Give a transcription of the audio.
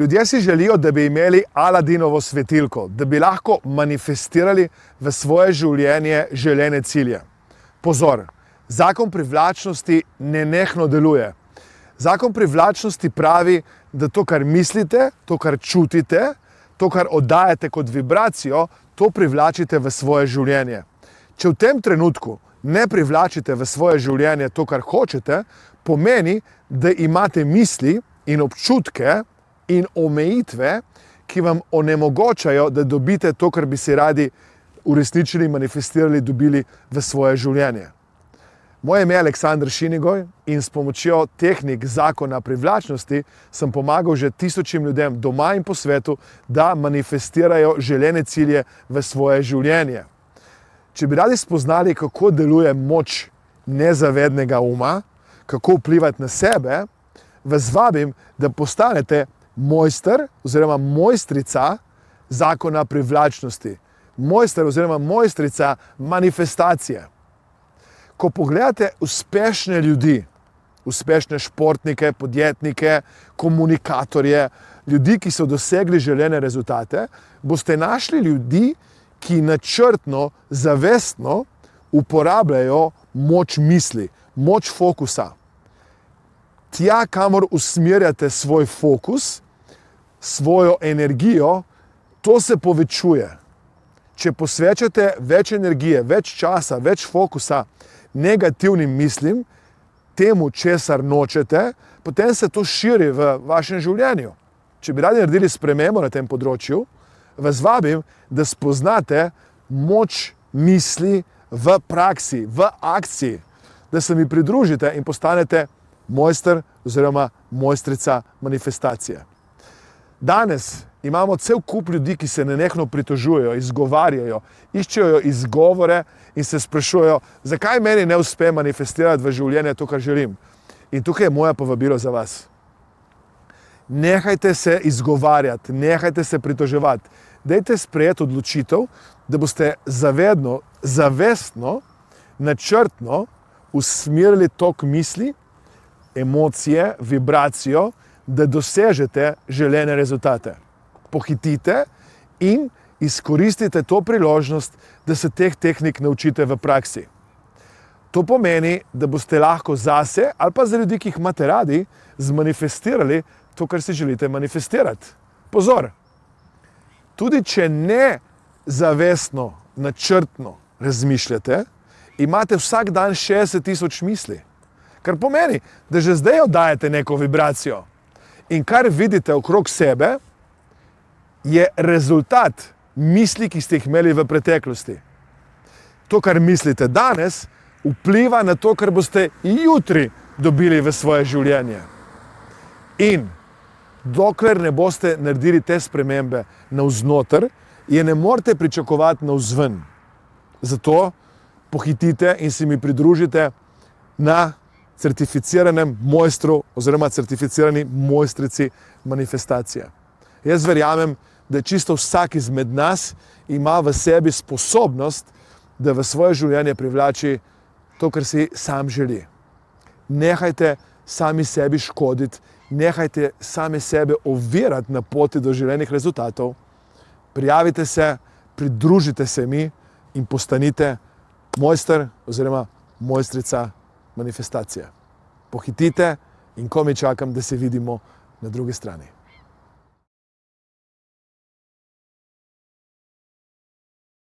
Ljudje si želijo, da bi imeli Aladinovo svetilko, da bi lahko manifestirali v svoje življenje želene cilje. Pozor, zakon privlačnosti nenehno deluje. Zakon privlačnosti pravi, da to, kar mislite, to, kar čutite, to, kar oddajate kot vibracijo, to privlačite v svoje življenje. Če v tem trenutku ne privlačite v svoje življenje to, kar hočete, pomeni, da imate misli in občutke in omejitve, ki vam onemogočajo, da dobite to, kar bi si radi uresničili, manifestirali, dobili v svoje življenje. Moje ime je Aleksander Šinigoj in s pomočjo tehnik zakona privlačnosti sem pomagal že tisočim ljudem doma in po svetu, da manifestirajo želene cilje v svoje življenje. Če bi radi spoznali, kako deluje moč nezavednega uma, kako vplivati na sebe, vas vabim, da postanete mojster oziroma mojstrica zakona privlačnosti. Mojster oziroma mojstrica manifestacije. Ko pogledate uspešne ljudi, uspešne športnike, podjetnike, komunikatorje, ljudi, ki so dosegli želene rezultate, boste našli ljudi, ki načrtno, zavestno uporabljajo moč misli, moč fokusa. Tja, kamor usmerjate svoj fokus, svojo energijo, to se povečuje. Če posvečate več energije, več časa, več fokusa negativnim mislim, temu, česar nočete, potem se to širi v vašem življenju. Če bi radi naredili spremembo na tem področju, vas vabim, da spoznate moč misli v praksi, v akciji, da se mi pridružite in postanete mojster oziroma mojstrica manifestacije. Danes imamo cel kup ljudi, ki se nenehno pritožujejo, izgovarjajo, iščejo izgovore in se sprašujejo, zakaj meni ne uspe manifestirati v življenje to, kar želim. In tukaj je moje povabilo za vas. Nehajte se izgovarjati, nehajte se pritoževati. Dajte sprejeti odločitev, da boste zavedno, zavestno, načrtno usmerili tok misli, emocije, vibracijo, da dosežete želene rezultate. Pohitite in izkoristite to priložnost, da se teh tehnik naučite v praksi. To pomeni, da boste lahko zase ali pa za ljudi, ki jih imate radi, zmanifestirali to, kar si želite manifestirati. Pozor! Tudi če ne zavestno, načrtno razmišljate, imate vsak dan 60,000 misli. Kar pomeni, da že zdaj oddajate neko vibracijo. In kar vidite okrog sebe, je rezultat misli, ki ste jih imeli v preteklosti. To, kar mislite danes, vpliva na to, kar boste jutri dobili v svoje življenje. In dokler ne boste naredili te spremembe navznoter, je ne morete pričakovati navzven. Zato pohitite in se mi pridružite na certificiranem mojstru oziroma certificirani mojstrici manifestacije. Jaz verjamem, da čisto vsak izmed nas ima v sebi sposobnost, da v svoje življenje privlači to, kar si sam želi. Nehajte sami sebi škoditi, nehajte sami sebe ovirati na poti do želenih rezultatov. Prijavite se, pridružite se mi in postanite mojster oziroma mojstrica manifestacije. Pohitite in komaj čakam, da se vidimo na drugi strani.